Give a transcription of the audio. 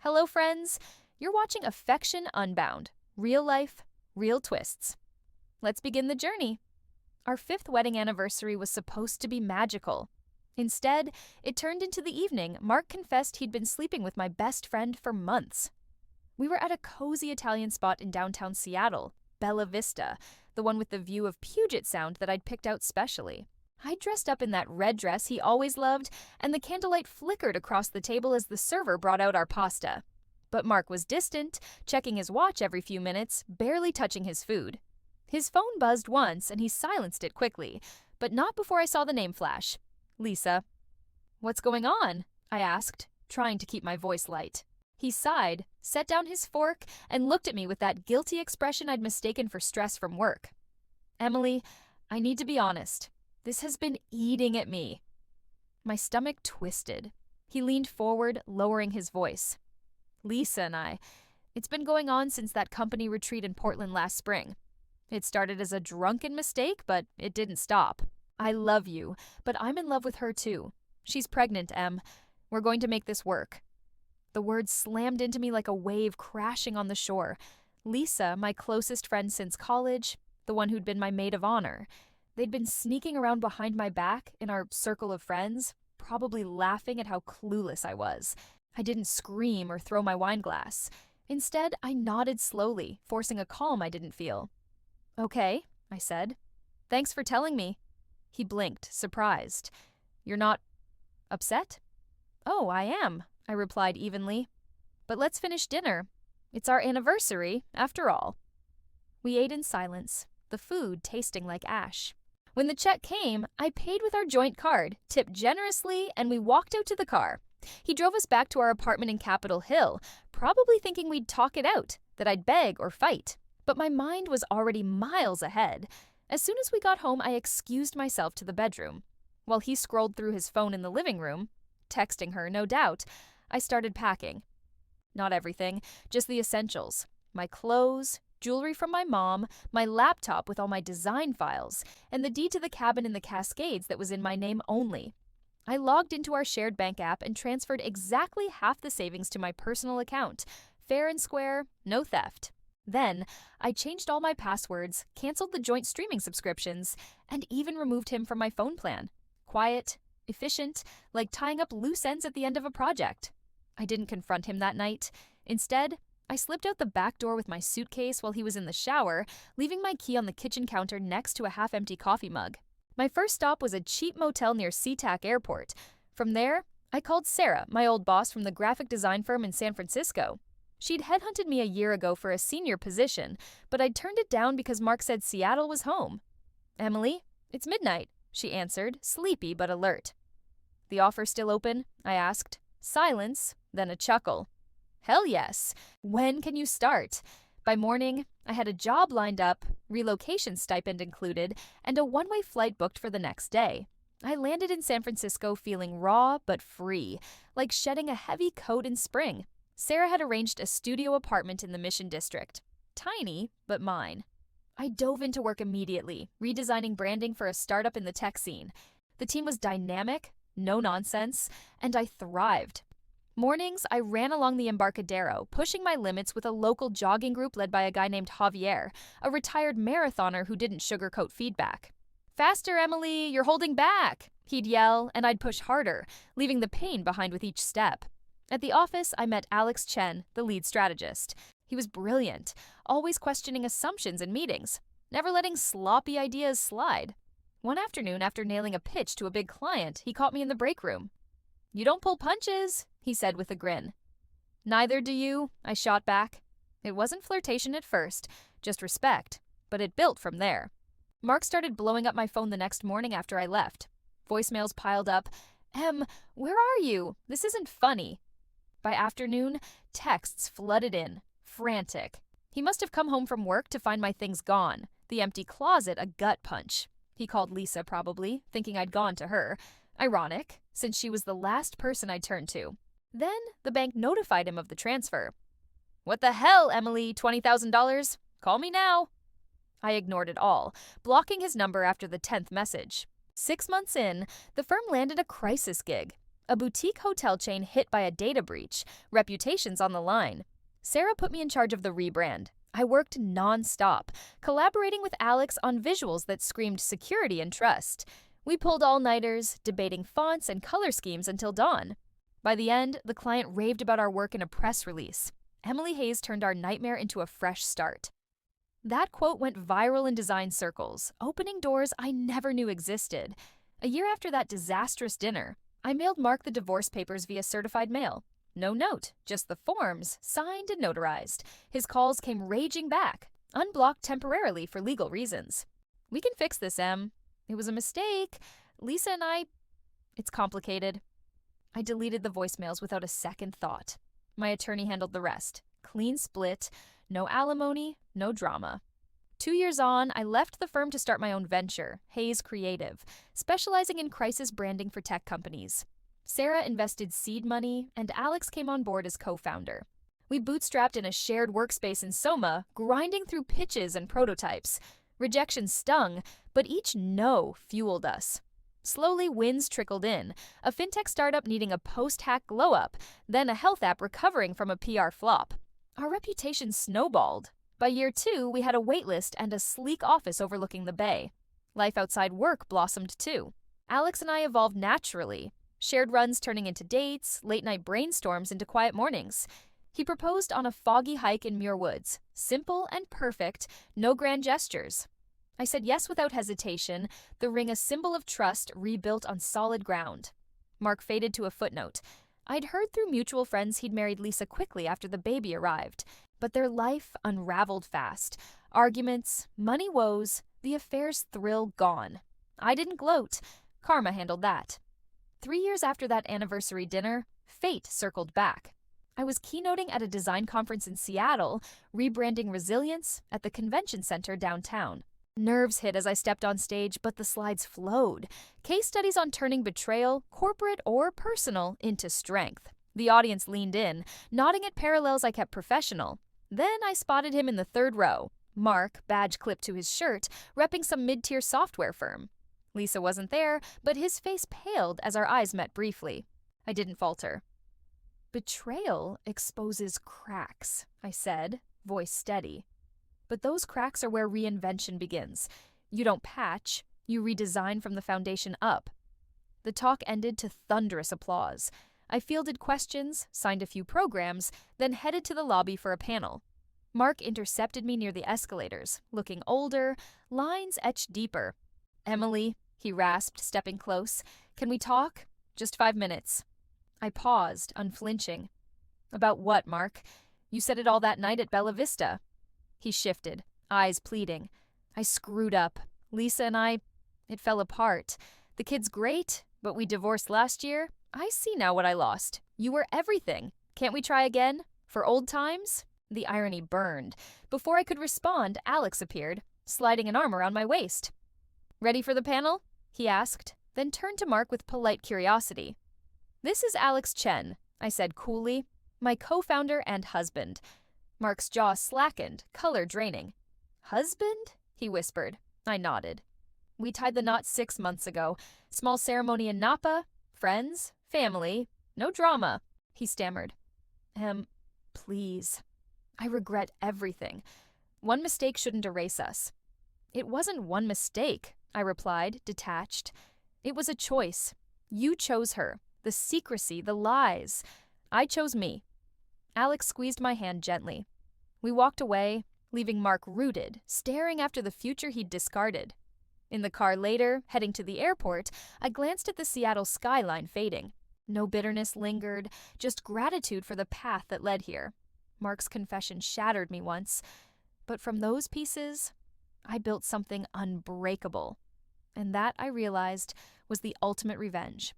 Hello, friends. You're watching Affection Unbound. Real life, real twists. Let's begin the journey. Our 5th wedding anniversary was supposed to be magical. Instead, it turned into the evening Mark confessed he'd been sleeping with my best friend for months. We were at a cozy Italian spot in downtown Seattle, Bella Vista, the one with the view of Puget Sound that I'd picked out specially. I dressed up in that red dress he always loved, and the candlelight flickered across the table as the server brought out our pasta. But Mark was distant, checking his watch every few minutes, barely touching his food. His phone buzzed once, and he silenced it quickly, but not before I saw the name flash. Lisa. "What's going on?" I asked, trying to keep my voice light. He sighed, set down his fork, and looked at me with that guilty expression I'd mistaken for stress from work. "Emily, I need to be honest. This has been eating at me." My stomach twisted. He leaned forward, lowering his voice. "Lisa and I, it's been going on since that company retreat in Portland last spring. It started as a drunken mistake, but it didn't stop. I love you, but I'm in love with her too. She's pregnant, Em. We're going to make this work." The words slammed into me like a wave crashing on the shore. Lisa, my closest friend since college, the one who'd been my maid of honor. They'd been sneaking around behind my back in our circle of friends, probably laughing at how clueless I was. I didn't scream or throw my wine glass. Instead, I nodded slowly, forcing a calm I didn't feel. "Okay," I said. "Thanks for telling me." He blinked, surprised. "You're not upset?" "Oh, I am," I replied evenly. "But let's finish dinner. It's our anniversary, after all." We ate in silence, the food tasting like ash. When the check came, I paid with our joint card, tipped generously, and we walked out to the car. He drove us back to our apartment in Capitol Hill, probably thinking we'd talk it out, that I'd beg or fight. But my mind was already miles ahead. As soon as we got home, I excused myself to the bedroom. While he scrolled through his phone in the living room, texting her, no doubt, I started packing. Not everything, just the essentials. My clothes, jewelry from my mom, my laptop with all my design files, and the deed to the cabin in the Cascades that was in my name only. I logged into our shared bank app and transferred exactly half the savings to my personal account. Fair and square, no theft. Then, I changed all my passwords, canceled the joint streaming subscriptions, and even removed him from my phone plan. Quiet, efficient, like tying up loose ends at the end of a project. I didn't confront him that night. Instead, I slipped out the back door with my suitcase while he was in the shower, leaving my key on the kitchen counter next to a half-empty coffee mug. My first stop was a cheap motel near SeaTac Airport. From there, I called Sarah, my old boss from the graphic design firm in San Francisco. She'd headhunted me a year ago for a senior position, but I'd turned it down because Mark said Seattle was home. "Emily, it's midnight," she answered, sleepy but alert. "The offer still open?" I asked. Silence, then a chuckle. "Hell yes. When can you start?" By morning, I had a job lined up, relocation stipend included, and a one-way flight booked for the next day. I landed in San Francisco feeling raw but free, like shedding a heavy coat in spring. Sarah had arranged a studio apartment in the Mission District. Tiny, but mine. I dove into work immediately, redesigning branding for a startup in the tech scene. The team was dynamic, no nonsense, and I thrived. Mornings, I ran along the Embarcadero, pushing my limits with a local jogging group led by a guy named Javier, a retired marathoner who didn't sugarcoat feedback. "Faster, Emily, you're holding back," he'd yell, and I'd push harder, leaving the pain behind with each step. At the office, I met Alex Chen, the lead strategist. He was brilliant, always questioning assumptions in meetings, never letting sloppy ideas slide. One afternoon, after nailing a pitch to a big client, he caught me in the break room. "You don't pull punches," he said with a grin. "Neither do you," I shot back. It wasn't flirtation at first, just respect, but it built from there. Mark started blowing up my phone the next morning after I left. Voicemails piled up. "Em, where are you? This isn't funny." By afternoon, texts flooded in, frantic. He must have come home from work to find my things gone, the empty closet a gut punch. He called Lisa probably, thinking I'd gone to her. Ironic, since she was the last person I'd turned to. Then the bank notified him of the transfer. "What the hell, Emily? $20,000? Call me now." I ignored it all, blocking his number after the 10th message. 6 months in, the firm landed a crisis gig. A boutique hotel chain hit by a data breach, reputation's on the line. Sarah put me in charge of the rebrand. I worked non-stop, collaborating with Alex on visuals that screamed security and trust. We pulled all-nighters, debating fonts and color schemes until dawn. By the end, the client raved about our work in a press release. Emily Hayes turned our nightmare into a fresh start. That quote went viral in design circles, opening doors I never knew existed. A year after that disastrous dinner, I mailed Mark the divorce papers via certified mail. No note, just the forms, signed and notarized. His calls came raging back, unblocked temporarily for legal reasons. "We can fix this, Em. It was a mistake. Lisa and I... It's complicated." I deleted the voicemails without a second thought. My attorney handled the rest. Clean split, no alimony, no drama. 2 years on, I left the firm to start my own venture, Hayes Creative, specializing in crisis branding for tech companies. Sarah invested seed money, and Alex came on board as co-founder. We bootstrapped in a shared workspace in Soma, grinding through pitches and prototypes. Rejection stung, but each no fueled us. Slowly, wins trickled in, a fintech startup needing a post-hack glow-up, then a health app recovering from a PR flop. Our reputation snowballed. By year 2, we had a waitlist and a sleek office overlooking the bay. Life outside work blossomed too. Alex and I evolved naturally, shared runs turning into dates, late-night brainstorms into quiet mornings. He proposed on a foggy hike in Muir Woods. Simple and perfect, no grand gestures. I said yes without hesitation, the ring a symbol of trust rebuilt on solid ground. Mark faded to a footnote. I'd heard through mutual friends he'd married Lisa quickly after the baby arrived, but their life unraveled fast. Arguments, money woes, the affair's thrill gone. I didn't gloat. Karma handled that. 3 years after that anniversary dinner, fate circled back. I was keynoting at a design conference in Seattle, rebranding resilience at the convention center downtown. Nerves hit as I stepped on stage, but the slides flowed. Case studies on turning betrayal, corporate or personal, into strength. The audience leaned in, nodding at parallels I kept professional. Then I spotted him in the third row. Mark, badge clipped to his shirt, repping some mid-tier software firm. Lisa wasn't there, but his face paled as our eyes met briefly. I didn't falter. "Betrayal exposes cracks," I said, voice steady. "But those cracks are where reinvention begins. You don't patch, you redesign from the foundation up." The talk ended to thunderous applause. I fielded questions, signed a few programs, then headed to the lobby for a panel. Mark intercepted me near the escalators, looking older, lines etched deeper. "Emily," he rasped, stepping close, "can we talk? Just 5 minutes." I paused, unflinching. "About what, Mark? You said it all that night at Bella Vista." He shifted, eyes pleading. "I screwed up. Lisa and I, it fell apart. The kid's great, but we divorced last year. I see now what I lost. You were everything. Can't we try again? For old times?" The irony burned. Before I could respond, Alex appeared, sliding an arm around my waist. "Ready for the panel?" he asked, then turned to Mark with polite curiosity. "This is Alex Chen," I said coolly, "my co-founder and husband." Mark's jaw slackened, color draining. "Husband?" he whispered. I nodded. "We tied the knot 6 months ago. Small ceremony in Napa. Friends, family, no drama," he stammered. Please. I regret everything. One mistake shouldn't erase us." "It wasn't one mistake," I replied, detached. "It was a choice. You chose her. The secrecy, the lies. I chose me." Alex squeezed my hand gently. We walked away, leaving Mark rooted, staring after the future he'd discarded. In the car later, heading to the airport, I glanced at the Seattle skyline fading. No bitterness lingered, just gratitude for the path that led here. Mark's confession shattered me once, but from those pieces, I built something unbreakable. And that, I realized, was the ultimate revenge.